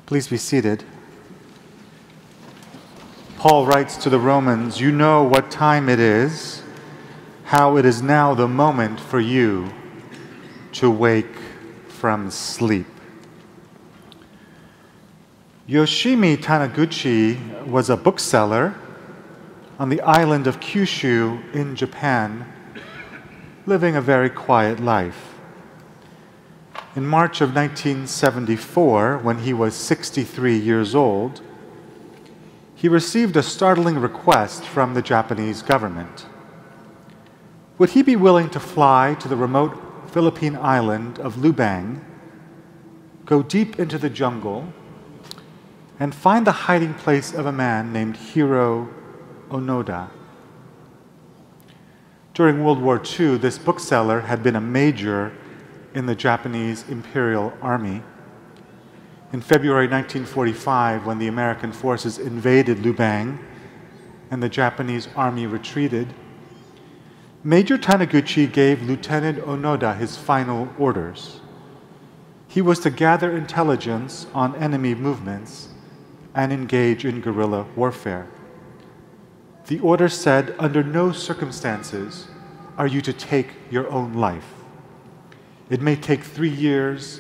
Please be seated. Paul writes to the Romans, "You know what time it is, how it is now the moment for you to wake from sleep." Yoshimi Taniguchi was a bookseller on the island of Kyushu in Japan, living a very quiet life. In March of 1974, when he was 63 years old, he received a startling request from the Japanese government. Would he be willing to fly to the remote Philippine island of Lubang, go deep into the jungle, and find the hiding place of a man named Hiro Onoda? During World War II, this bookseller had been a major in the Japanese Imperial Army. In February 1945, when the American forces invaded Lubang and the Japanese army retreated, Major Taniguchi gave Lieutenant Onoda his final orders. He was to gather intelligence on enemy movements and engage in guerrilla warfare. The order said, under no circumstances are you to take your own life. It may take 3 years,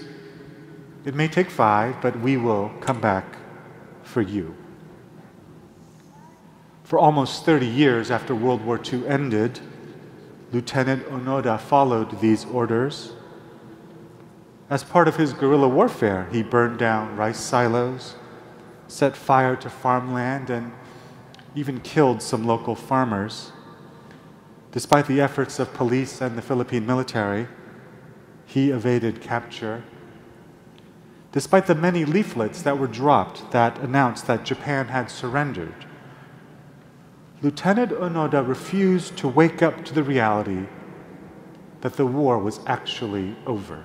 it may take 5, but we will come back for you. For almost 30 years after World War II ended, Lieutenant Onoda followed these orders. As part of his guerrilla warfare, he burned down rice silos, set fire to farmland, and even killed some local farmers. Despite the efforts of police and the Philippine military, he evaded capture. Despite the many leaflets that were dropped that announced that Japan had surrendered, Lieutenant Onoda refused to wake up to the reality that the war was actually over.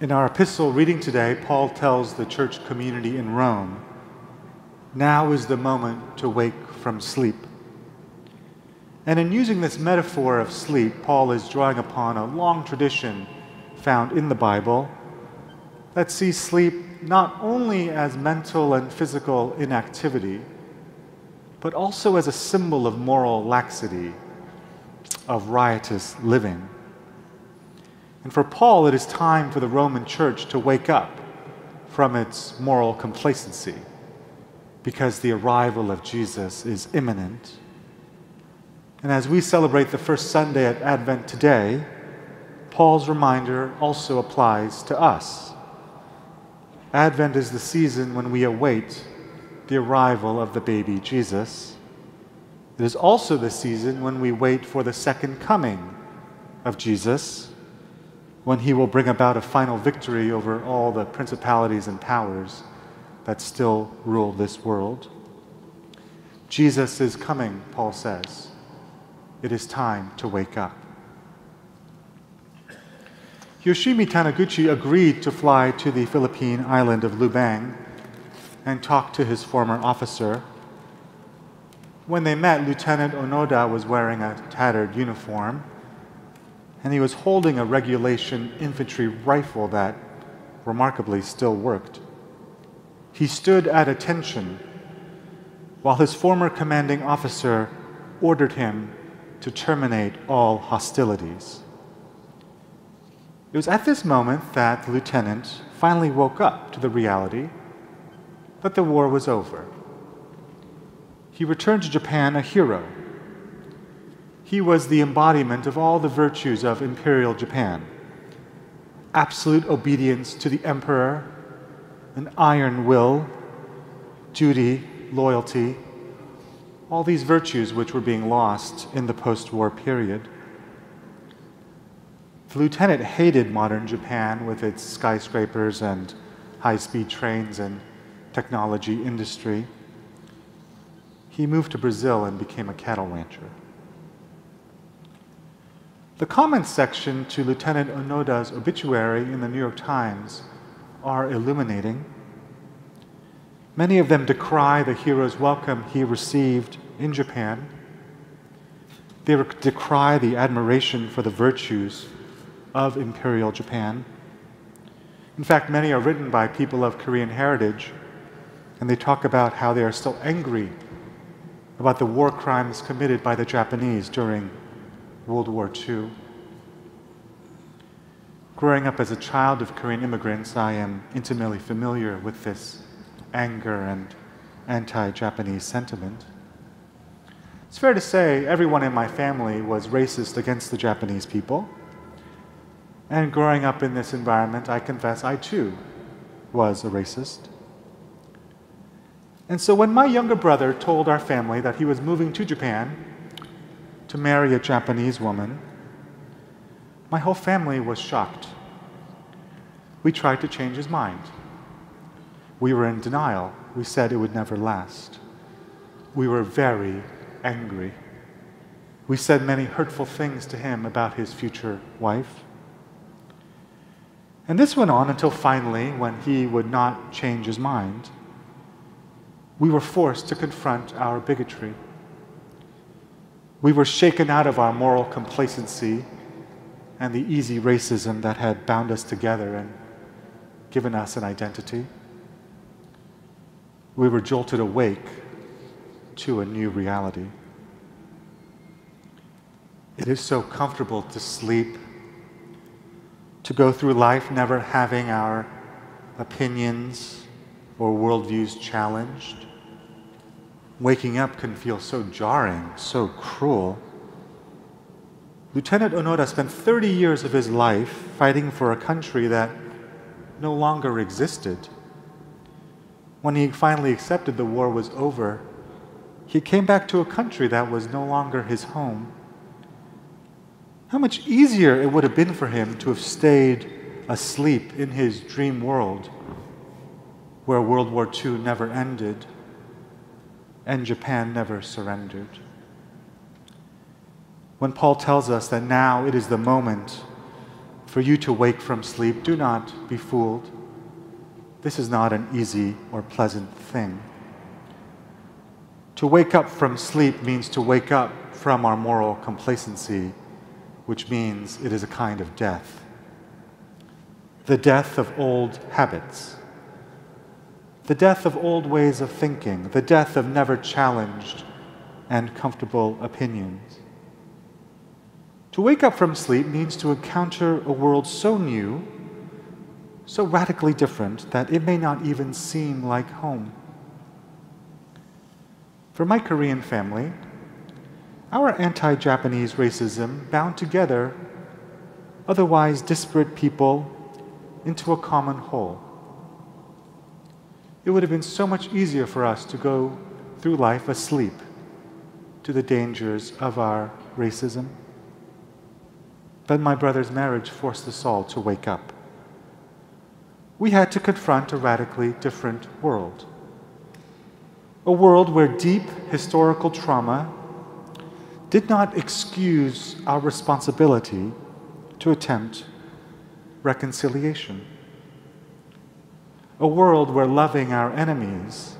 In our epistle reading today, Paul tells the church community in Rome, now is the moment to wake from sleep. And in using this metaphor of sleep, Paul is drawing upon a long tradition found in the Bible that sees sleep not only as mental and physical inactivity, but also as a symbol of moral laxity, of riotous living. And for Paul, it is time for the Roman Church to wake up from its moral complacency, because the arrival of Jesus is imminent. And as we celebrate the first Sunday at Advent today, Paul's reminder also applies to us. Advent is the season when we await the arrival of the baby Jesus. It is also the season when we wait for the second coming of Jesus, when he will bring about a final victory over all the principalities and powers that still rule this world. Jesus is coming, Paul says. It is time to wake up. Yoshimi Taniguchi agreed to fly to the Philippine island of Lubang and talk to his former officer. When they met, Lieutenant Onoda was wearing a tattered uniform, and he was holding a regulation infantry rifle that, remarkably, still worked. He stood at attention while his former commanding officer ordered him to terminate all hostilities. It was at this moment that the lieutenant finally woke up to the reality that the war was over. He returned to Japan a hero. He was the embodiment of all the virtues of Imperial Japan: absolute obedience to the emperor, an iron will, duty, loyalty, all these virtues which were being lost in the post-war period. The lieutenant hated modern Japan with its skyscrapers and high-speed trains and technology industry. He moved to Brazil and became a cattle rancher. The comments section to Lieutenant Onoda's obituary in the New York Times are illuminating. Many of them decry the hero's welcome he received in Japan. They decry the admiration for the virtues of Imperial Japan. In fact, many are written by people of Korean heritage, and they talk about how they are still angry about the war crimes committed by the Japanese during World War II. Growing up as a child of Korean immigrants, I am intimately familiar with this anger and anti-Japanese sentiment. It's fair to say everyone in my family was racist against the Japanese people. And growing up in this environment, I confess I too was a racist. And so when my younger brother told our family that he was moving to Japan to marry a Japanese woman, my whole family was shocked. We tried to change his mind. We were in denial. We said it would never last. We were very angry. We said many hurtful things to him about his future wife. And this went on until finally, when he would not change his mind, we were forced to confront our bigotry. We were shaken out of our moral complacency and the easy racism that had bound us together and given us an identity. We were jolted awake to a new reality. It is so comfortable to sleep, to go through life never having our opinions or worldviews challenged. Waking up can feel so jarring, so cruel. Lieutenant Onoda spent 30 years of his life fighting for a country that no longer existed. When he finally accepted the war was over, he came back to a country that was no longer his home. How much easier it would have been for him to have stayed asleep in his dream world where World War II never ended and Japan never surrendered. When Paul tells us that now it is the moment for you to wake from sleep, do not be fooled. This is not an easy or pleasant thing. To wake up from sleep means to wake up from our moral complacency, which means it is a kind of death. The death of old habits. The death of old ways of thinking. The death of never challenged and comfortable opinions. To wake up from sleep means to encounter a world so new, so radically different, that it may not even seem like home. For my Korean family, our anti-Japanese racism bound together otherwise disparate people into a common whole. It would have been so much easier for us to go through life asleep to the dangers of our racism. But my brother's marriage forced us all to wake up. We had to confront a radically different world. A world where deep historical trauma did not excuse our responsibility to attempt reconciliation. A world where loving our enemies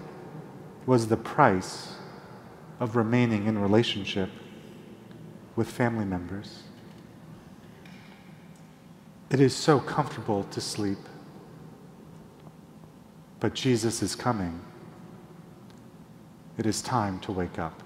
was the price of remaining in relationship with family members. It is so comfortable to sleep, but Jesus is coming. It is time to wake up.